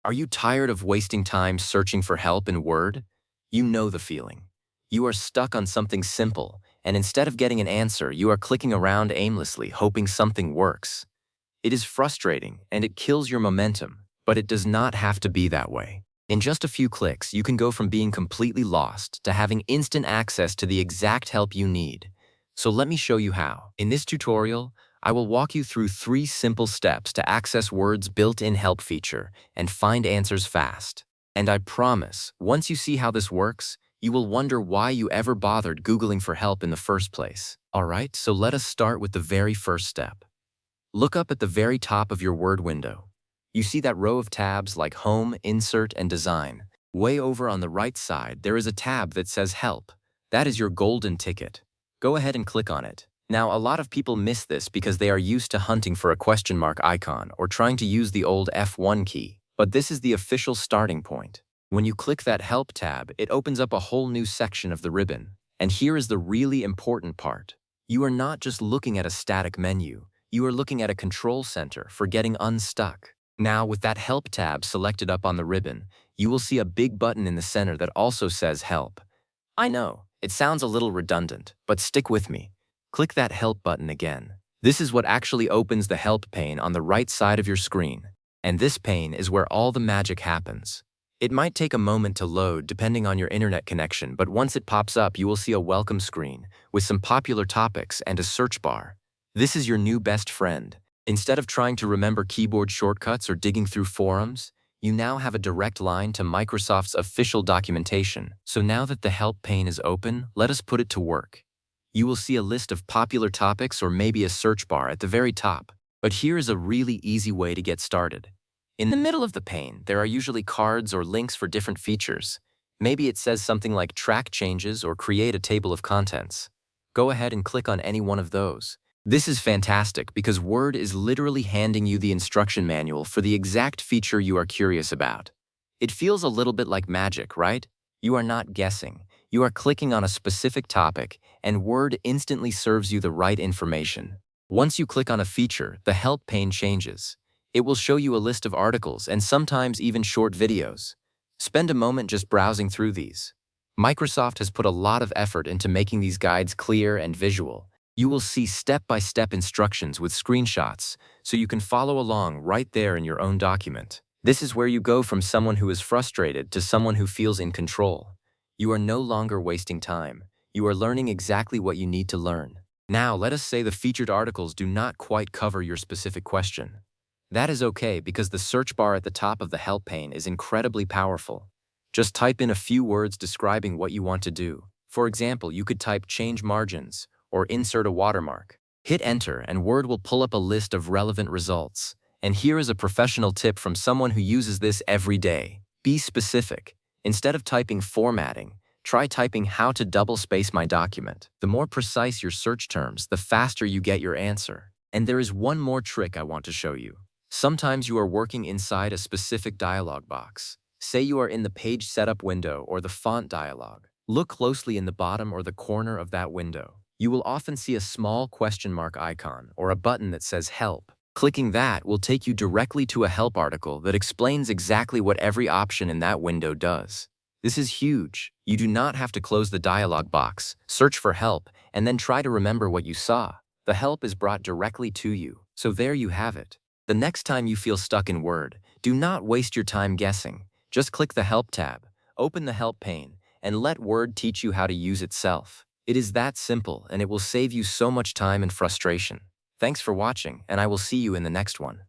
Are you tired of wasting time searching for help in Word? You know the feeling. You are stuck on something simple, and instead of getting an answer, you are clicking around aimlessly, hoping something works. It is frustrating, and it kills your momentum, but it does not have to be that way. In just a few clicks, you can go from being completely lost to having instant access to the exact help you need. So let me show you how. In this tutorial, I will walk you through 3 simple steps to access Word's built-in help feature and find answers fast. And I promise, once you see how this works, you will wonder why you ever bothered Googling for help in the first place. Alright, so let us start with the very first step. Look up at the very top of your Word window. You see that row of tabs like Home, Insert, and Design. Way over on the right side, there is a tab that says Help. That is your golden ticket. Go ahead and click on it. Now, a lot of people miss this because they are used to hunting for a question mark icon or trying to use the old F1 key. But this is the official starting point. When you click that Help tab, it opens up a whole new section of the ribbon. And here is the really important part. You are not just looking at a static menu. You are looking at a control center for getting unstuck. Now, with that Help tab selected up on the ribbon, you will see a big button in the center that also says Help. I know, it sounds a little redundant, but stick with me. Click that Help button again. This is what actually opens the Help pane on the right side of your screen. And this pane is where all the magic happens. It might take a moment to load depending on your internet connection, but once it pops up, you will see a welcome screen with some popular topics and a search bar. This is your new best friend. Instead of trying to remember keyboard shortcuts or digging through forums, you now have a direct line to Microsoft's official documentation. So now that the Help pane is open, let us put it to work. You will see a list of popular topics or maybe a search bar at the very top. But here is a really easy way to get started. In the middle of the pane, there are usually cards or links for different features. Maybe it says something like track changes or create a table of contents. Go ahead and click on any one of those. This is fantastic because Word is literally handing you the instruction manual for the exact feature you are curious about. It feels a little bit like magic, right? You are not guessing. You are clicking on a specific topic, and Word instantly serves you the right information. Once you click on a feature, the Help pane changes. It will show you a list of articles and sometimes even short videos. Spend a moment just browsing through these. Microsoft has put a lot of effort into making these guides clear and visual. You will see step-by-step instructions with screenshots, so you can follow along right there in your own document. This is where you go from someone who is frustrated to someone who feels in control. You are no longer wasting time. You are learning exactly what you need to learn. Now, let us say the featured articles do not quite cover your specific question. That is okay because the search bar at the top of the Help pane is incredibly powerful. Just type in a few words describing what you want to do. For example, you could type change margins or insert a watermark. Hit enter and Word will pull up a list of relevant results. And here is a professional tip from someone who uses this every day. Be specific. Instead of typing formatting, try typing how to double space my document. The more precise your search terms, the faster you get your answer. And there is one more trick I want to show you. Sometimes you are working inside a specific dialog box. Say you are in the page setup window or the font dialog. Look closely in the bottom or the corner of that window. You will often see a small question mark icon or a button that says Help. Clicking that will take you directly to a help article that explains exactly what every option in that window does. This is huge. You do not have to close the dialog box, search for help, and then try to remember what you saw. The help is brought directly to you. So there you have it. The next time you feel stuck in Word, do not waste your time guessing. Just click the Help tab, open the Help pane, and let Word teach you how to use itself. It is that simple, and it will save you so much time and frustration. Thanks for watching, and I will see you in the next one.